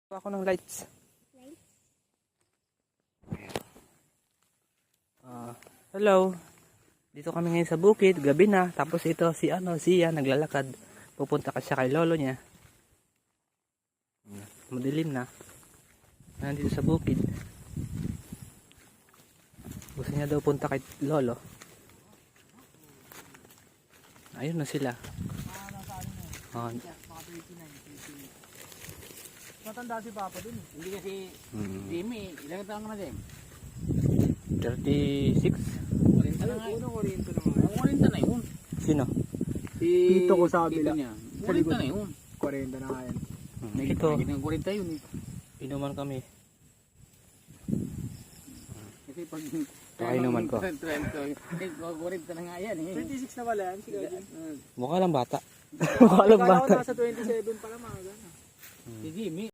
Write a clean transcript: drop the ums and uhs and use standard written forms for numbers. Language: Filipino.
Ako ng lights. Hello. Dito kami ngayon sa bukid, gabi na. Tapos ito siya naglalakad. Pupunta ka siya kay lolo niya. Madilim na. Nandito sa bukid. Gusto niya daw punta kay lolo. Ayun na sila. Matanda si Papa dun. Hindi kasi Jimmy, ilang taon ka na din? 36. 40 na nga. Unang oriento na nga. Ang 40 na yun. Sino? Si Tito ko sa kabila. Tito niya. Sa likod. 40 na yun. 40 na nga yan. Ito, Nagit ng 40 yun eh. inuman kami. Kasi pag... Inuman ko. 40 na nga yan eh. 26 na pala yan, si Gaji. Mukha lang bata. Mukha lang Kala ko bata. nasa 27 pala mga gana. Si Jimmy.